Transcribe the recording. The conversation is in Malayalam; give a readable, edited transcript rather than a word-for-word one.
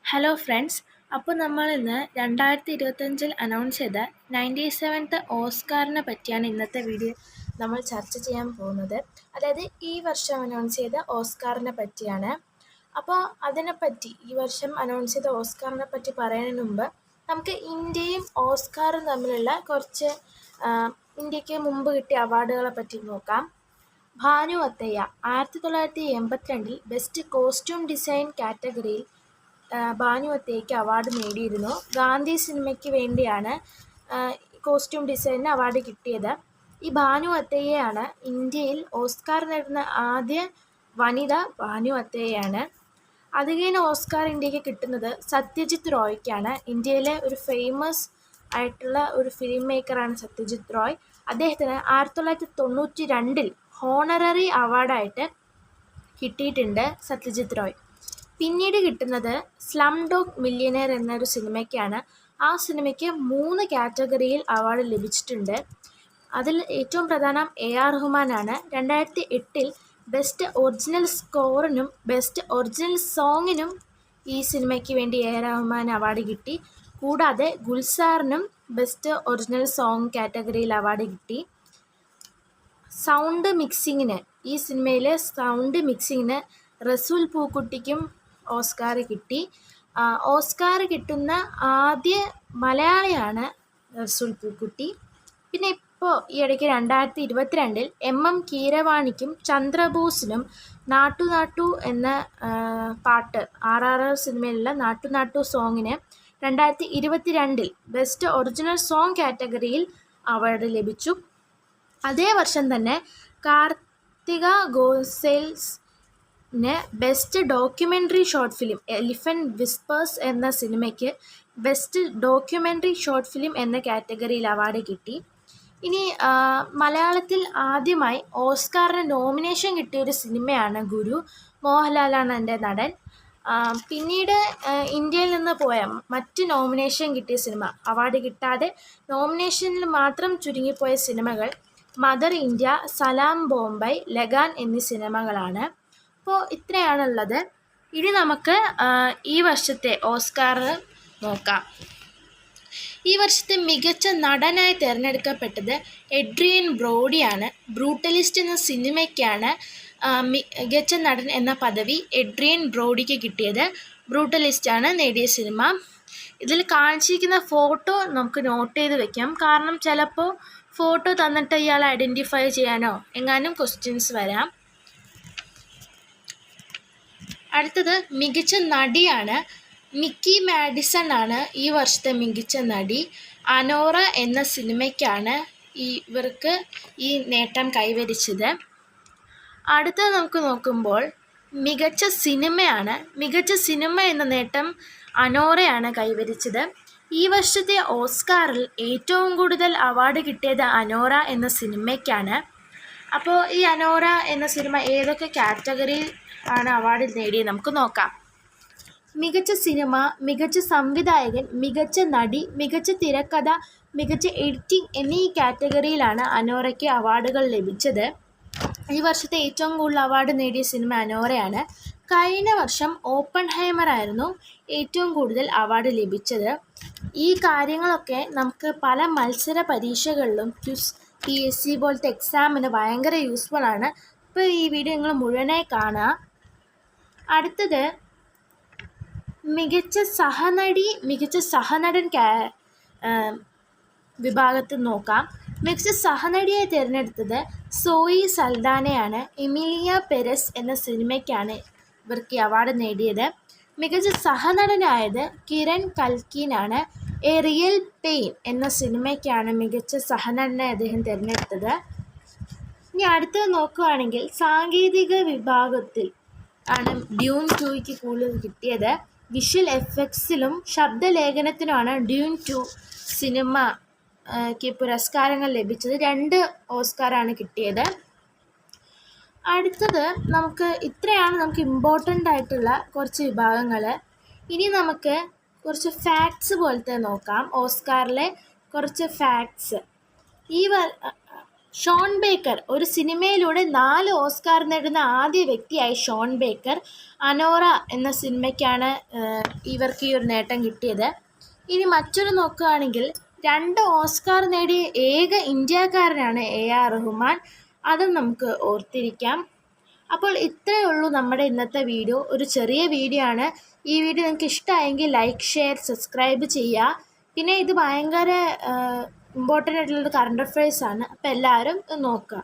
Hello friends. അപ്പോൾ നമ്മൾ ഇന്ന് 2025 അനൗൺസ് ചെയ്ത 97th ഓസ്കാറിനെ പറ്റിയാണ് ഇന്നത്തെ വീഡിയോ നമ്മൾ ചർച്ച ചെയ്യാൻ പോകുന്നത്. അതായത് ഈ വർഷം അനൗൺസ് ചെയ്ത ഓസ്കാറിനെ പറ്റിയാണ്. അപ്പോൾ അതിനെപ്പറ്റി ഈ വർഷം അനൗൺസ് ചെയ്ത ഓസ്കാറിനെ പറ്റി പറയുന്നതിന് മുമ്പ് നമുക്ക് ഇന്ത്യയും ഓസ്കാറും തമ്മിലുള്ള കുറച്ച് ഇന്ത്യക്ക് മുമ്പ് കിട്ടിയ അവാർഡുകളെ പറ്റി നോക്കാം. Bhanu Athaiya 1982 best costume design കാറ്റഗറിയിൽ ഭാനു അത്തയ്യയ്ക്ക് അവാർഡ് നേടിയിരുന്നു. ഗാന്ധി സിനിമയ്ക്ക് വേണ്ടിയാണ് കോസ്റ്റ്യൂം ഡിസൈനിന് അവാർഡ് കിട്ടിയത്. ഈ ഭാനു അത്തയ്യയാണ് ഇന്ത്യയിൽ ഓസ്കാർ നേടുന്ന ആദ്യ വനിത. ഭാനു അത്തയ്യയാണ്. അത് കഴിഞ്ഞ് ഓസ്കാർ ഇന്ത്യക്ക് കിട്ടുന്നത് സത്യജിത്ത് റോയ്ക്കാണ്. ഇന്ത്യയിലെ ഒരു ഫേമസ് ആയിട്ടുള്ള ഒരു ഫിലിം മേക്കറാണ് സത്യജിത്ത് റോയ്. അദ്ദേഹത്തിന് 1992 ഹോണററി അവാർഡായിട്ട് കിട്ടിയിട്ടുണ്ട് സത്യജിത്ത് റോയ്. പിന്നീട് കിട്ടുന്നത് സ്ലം ഡോഗ് മില്യനെയർ എന്നൊരു സിനിമയ്ക്കാണ്. ആ സിനിമയ്ക്ക് 3 കാറ്റഗറിയിൽ അവാർഡ് ലഭിച്ചിട്ടുണ്ട്. അതിൽ ഏറ്റവും പ്രധാനം AR റഹ്മാനാണ്. 2008 ബെസ്റ്റ് ഒറിജിനൽ സ്കോറിനും ബെസ്റ്റ് ഒറിജിനൽ സോങ്ങിനും ഈ സിനിമയ്ക്ക് വേണ്ടി AR റഹ്മാൻ അവാർഡ് കിട്ടി. കൂടാതെ ഗുൽസാറിനും ബെസ്റ്റ് ഒറിജിനൽ സോങ് കാറ്റഗറിയിൽ അവാർഡ് കിട്ടി. സൗണ്ട് മിക്സിങ്ങിന് ഈ സിനിമയിലെ സൗണ്ട് മിക്സിങ്ങിന് റസൂൽ പൂക്കുട്ടിക്കും ഓസ്കാർ കിട്ടി. ഓസ്കാർ കിട്ടുന്ന ആദ്യ മലയാളിയാണ് റസൂൽ പൂക്കുട്ടി. പിന്നെ ഇപ്പോൾ ഈ ഇടയ്ക്ക് 2022 MM കീരവാണിക്കും ചന്ദ്രബോസിനും നാട്ടു നാട്ടു എന്ന പാട്ട് RRR സിനിമയിലുള്ള നാട്ടു നാട്ടു സോങ്ങിന് 2022 ബെസ്റ്റ് ഒറിജിനൽ സോങ് കാറ്റഗറിയിൽ അവാർഡ് ലഭിച്ചു. അതേ വർഷം തന്നെ കാർത്തിക ഗോസെൽസിന് best documentary short film Elephant Whispers എന്ന സിനിമയ്ക്ക് ബെസ്റ്റ് ഡോക്യുമെൻ്ററി ഷോർട്ട് ഫിലിം എന്ന കാറ്റഗറിയിൽ അവാർഡ് കിട്ടി. ഇനി മലയാളത്തിൽ ആദ്യമായി ഓസ്കാറിന് നോമിനേഷൻ കിട്ടിയൊരു സിനിമയാണ് ഗുരു. മോഹൻലാലാണ് എൻ്റെ നടൻ. പിന്നീട് ഇന്ത്യയിൽ നിന്ന് പോയ മറ്റ് നോമിനേഷൻ കിട്ടിയ സിനിമ, അവാർഡ് കിട്ടാതെ നോമിനേഷനിൽ മാത്രം ചുരുങ്ങിപ്പോയ സിനിമകൾ മദർ ഇന്ത്യ, സലാം ബോംബൈ, ലഗാൻ എന്നീ സിനിമകളാണ്. അപ്പോൾ ഇത്രയാണുള്ളത്. ഇനി നമുക്ക് ഈ വർഷത്തെ ഓസ്കാർ നോക്കാം. ഈ വർഷത്തെ മികച്ച നടനായി തിരഞ്ഞെടുക്കപ്പെട്ടത് എഡ്രിയൻ ബ്രോഡിയാണ്. ബ്രൂട്ടലിസ്റ്റ് എന്ന സിനിമയ്ക്കാണ് മികച്ച നടൻ എന്ന പദവി എഡ്രിയൻ ബ്രോഡിക്ക് കിട്ടിയത്. ബ്രൂട്ടലിസ്റ്റാണ് നേടിയ സിനിമ. ഇതിൽ കാണിച്ചിരിക്കുന്ന ഫോട്ടോ നമുക്ക് നോട്ട് ചെയ്ത് വെക്കാം. കാരണം ചിലപ്പോൾ ഫോട്ടോ തന്നിട്ട് ഇയാൾ ഐഡൻറ്റിഫൈ ചെയ്യാനോ എങ്ങാനും ക്വസ്റ്റ്യൻസ് വരാം. അടുത്തത് മികച്ച നടിയാണ്. മിക്കി മാഡിസൺ ആണ് ഈ വർഷത്തെ മികച്ച നടി. അനോറ എന്ന സിനിമയ്ക്കാണ് ഇവർക്ക് ഈ നേട്ടം കൈവരിച്ചത്. അടുത്തത് നമുക്ക് നോക്കുമ്പോൾ മികച്ച സിനിമയാണ്. മികച്ച സിനിമ എന്ന നേട്ടം അനോറയാണ് കൈവരിച്ചത്. ഈ വർഷത്തെ ഓസ്കാറിൽ ഏറ്റവും കൂടുതൽ അവാർഡ് കിട്ടിയത് അനോറ എന്ന സിനിമയ്ക്കാണ്. അപ്പോൾ ഈ അനോറ എന്ന സിനിമ ഏതൊക്കെ കാറ്റഗറിയിൽ ആണ് അവാർഡ് നേടിയത് നമുക്ക് നോക്കാം. മികച്ച സിനിമ, മികച്ച സംവിധായകൻ, മികച്ച നടി, മികച്ച തിരക്കഥ, മികച്ച എഡിറ്റിംഗ് എന്നീ കാറ്റഗറിയിലാണ് അനോറയ്ക്ക് അവാർഡുകൾ ലഭിച്ചത്. ഈ വർഷത്തെ ഏറ്റവും കൂടുതൽ അവാർഡ് നേടിയ സിനിമ അനോറയാണ്. കഴിഞ്ഞ വർഷം ഓപ്പൺഹൈമർ ആയിരുന്നു ഏറ്റവും കൂടുതൽ അവാർഡ് ലഭിച്ചത്. ഈ കാര്യങ്ങളൊക്കെ നമുക്ക് പല മത്സര പരീക്ഷകളിലും PSC പോലത്തെ എക്സാമിന് ഭയങ്കര യൂസ്ഫുൾ ആണ്. അപ്പോൾ ഈ വീഡിയോ നിങ്ങൾ മുഴുവനായി കാണുക. അടുത്തത് മികച്ച സഹനടി, മികച്ച സഹനടൻ വിഭാഗത്തിൽ നോക്കാം. മികച്ച സഹനടിയായി തിരഞ്ഞെടുത്തത് സോയി സൽദാനയാണ്. എമിലിയ പെരസ് എന്ന സിനിമയ്ക്കാണ് ഇവർക്ക് അവാർഡ് നേടിയത്. മികച്ച സഹനടനായത് കിരൺ കൽക്കിനാണ്. എ റിയൽ പെയിൻ എന്ന സിനിമയ്ക്കാണ് മികച്ച സഹനടനെ അദ്ദേഹം തിരഞ്ഞെടുത്തത്. ഇനി അടുത്തത് നോക്കുകയാണെങ്കിൽ സാങ്കേതിക വിഭാഗത്തിൽ ആണ് ഡ്യൂൺ 2ക്ക് കൂടുതൽ കിട്ടിയത്. വിഷ്വൽ എഫക്ട്സിലും ശബ്ദലേഖനത്തിനുമാണ് ഡ്യൂൺ 2 സിനിമയ്ക്ക് പുരസ്കാരങ്ങൾ ലഭിച്ചത്. 2 ഓസ്കാറാണ് കിട്ടിയത്. അടുത്തത് ഇത്രയാണ് നമുക്ക് ഇമ്പോർട്ടൻ്റ് ആയിട്ടുള്ള കുറച്ച് വിഭാഗങ്ങൾ. ഇനി നമുക്ക് കുറച്ച് ഫാക്ട്സ് പോലത്തെ നോക്കാം. ഓസ്കാറിലെ കുറച്ച് ഫാക്ട്സ്. ഷോൺ ബേക്കർ ഒരു സിനിമയിലൂടെ 4 ഓസ്കാർ നേടുന്ന ആദ്യ വ്യക്തിയായി ഷോൺ ബേക്കർ. അനോറ എന്ന സിനിമയ്ക്കാണ് ഇവർക്ക് ഈ ഒരു നേട്ടം കിട്ടിയത്. ഇനി മറ്റൊരു നോക്കുകയാണെങ്കിൽ 2 ഓസ്കാർ നേടിയ ഏക ഇന്ത്യക്കാരനാണ് AR റഹ്മാൻ. അതും നമുക്ക് ഓർത്തിരിക്കാം. അപ്പോൾ ഇത്രയേ ഉള്ളൂ നമ്മുടെ ഇന്നത്തെ വീഡിയോ. ഒരു ചെറിയ വീഡിയോ ആണ്. ഈ വീഡിയോ നിങ്ങൾക്ക് ഇഷ്ടമായെങ്കിൽ ലൈക്ക്, ഷെയർ, സബ്സ്ക്രൈബ് ചെയ്യുക. പിന്നെ ഇത് ഭയങ്കര ഇമ്പോർട്ടൻ്റ് ആയിട്ടുള്ളൊരു കറണ്ട് അഫയേഴ്സാണ്. അപ്പോൾ എല്ലാവരും നോക്കുക.